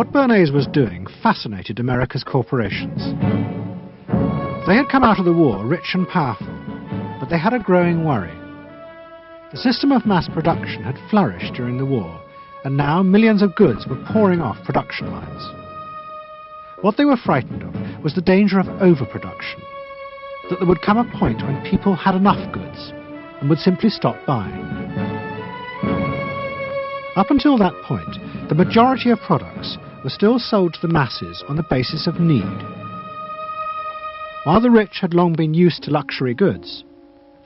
What Bernays was doing fascinated America's corporations. They had come out of the war rich and powerful, but they had a growing worry. The system of mass production had flourished during the war, and now millions of goods were pouring off production lines. What they were frightened of was the danger of overproduction, that there would come a point when people had enough goods and would simply stop buying. Up until that point, the majority of products were still sold to the masses on the basis of need. While the rich had long been used to luxury goods,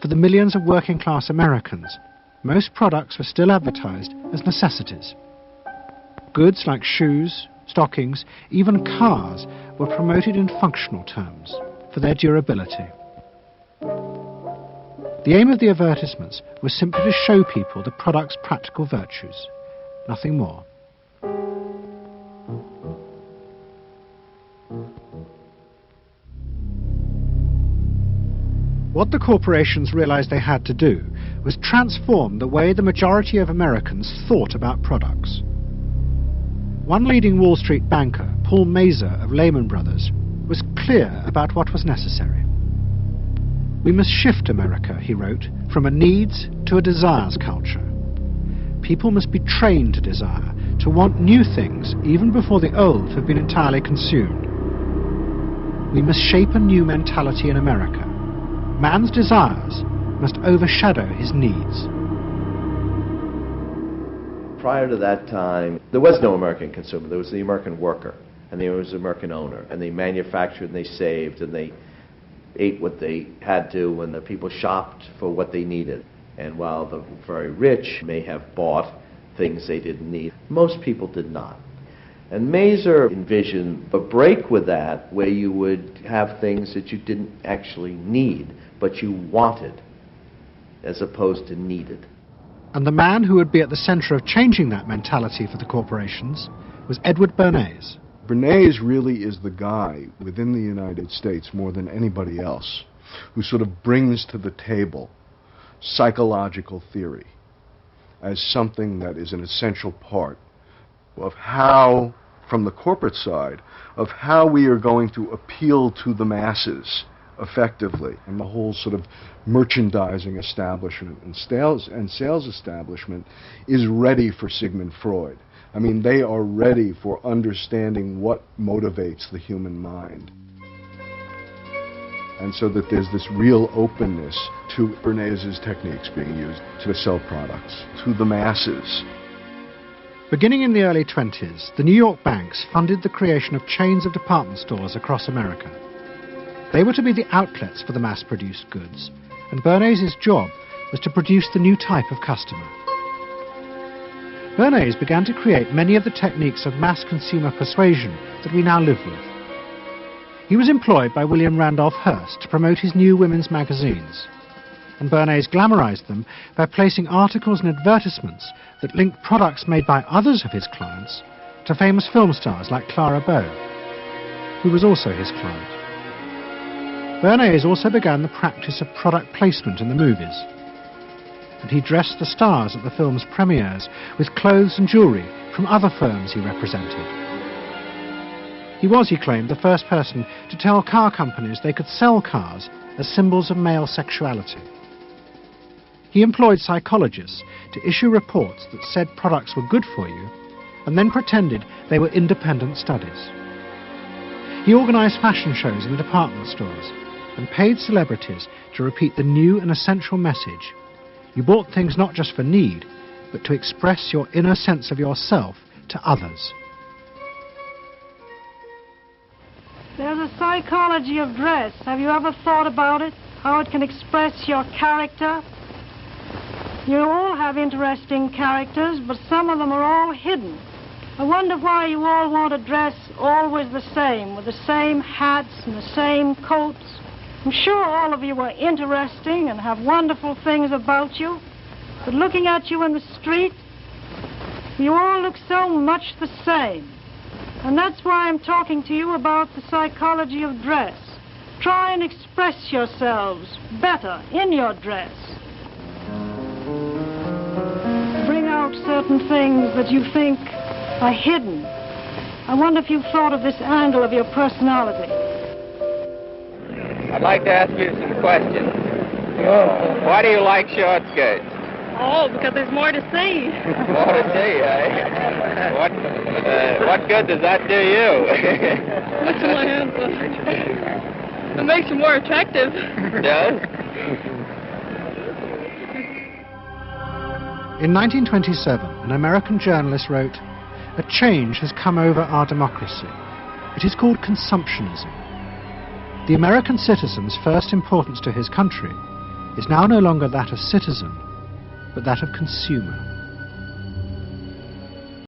for the millions of working-class Americans, most products were still advertised as necessities. Goods like shoes, stockings, even cars were promoted in functional terms for their durability. The aim of the advertisements was simply to show people the product's practical virtues, nothing more. What the corporations realized they had to do was transform the way the majority of Americans thought about products. One leading Wall Street banker, Paul Masa of Lehman Brothers, was clear about what was necessary. We must shift America, he wrote, from a needs to a desires culture. People must be trained to desire, to want new things even before the old have been entirely consumed. We must shape a new mentality in America. Man's desires must overshadow his needs. Prior to that time, there was no American consumer. There was the American worker, and there was the American owner, and they manufactured and they saved and they ate what they had to, and the people shopped for what they needed. And while the very rich may have bought things they didn't need, most people did not. And Masa envisioned a break with that, where you would have things that you didn't actually need, but you wanted, as opposed to needed. And the man who would be at the center of changing that mentality for the corporations was Edward Bernays. Bernays really is the guy within the United States, more than anybody else, who sort of brings to the table psychological theory as something that is an essential part of how, from the corporate side, of how we are going to appeal to the masses effectively. And the whole sort of merchandising establishment and sales establishment is ready for Sigmund Freud. I mean, they are ready for understanding what motivates the human mind. And so that there's this real openness to Bernays' techniques being used to sell products to the masses. Beginning in the early 20s, the New York banks funded the creation of chains of department stores across America. They were to be the outlets for the mass-produced goods, and Bernays' job was to produce the new type of customer. Bernays began to create many of the techniques of mass consumer persuasion that we now live with. He was employed by William Randolph Hearst to promote his new women's magazines, and Bernays glamorized them by placing articles and advertisements that linked products made by others of his clients to famous film stars like Clara Bow, who was also his client. Bernays also began the practice of product placement in the movies, and he dressed the stars at the film's premieres with clothes and jewelry from other firms he represented. He was, he claimed, the first person to tell car companies they could sell cars as symbols of male sexuality. He employed psychologists to issue reports that said products were good for you, and then pretended they were independent studies. He organized fashion shows in the department stores and paid celebrities to repeat the new and essential message: you bought things not just for need, but to express your inner sense of yourself to others. There's a psychology of dress. Have you ever thought about it? How it can express your character? You all have interesting characters, but some of them are all hidden. I wonder why you all want to dress always the same, with the same hats and the same coats. I'm sure all of you are interesting and have wonderful things about you, but looking at you in the street, you all look so much the same. And that's why I'm talking to you about the psychology of dress. Try and express yourselves better in your dress. Bring out certain things that you think are hidden. I wonder if you've thought of this angle of your personality. I'd like to ask you some questions. Why do you like short skirts? Oh, because there's more to see. More to see, eh? What good does that do you? What's my answer? It makes you more attractive. It does? In 1927, an American journalist wrote, "A change has come over our democracy. It is called consumptionism. The American citizen's first importance to his country is now no longer that of citizen, but that of consumer."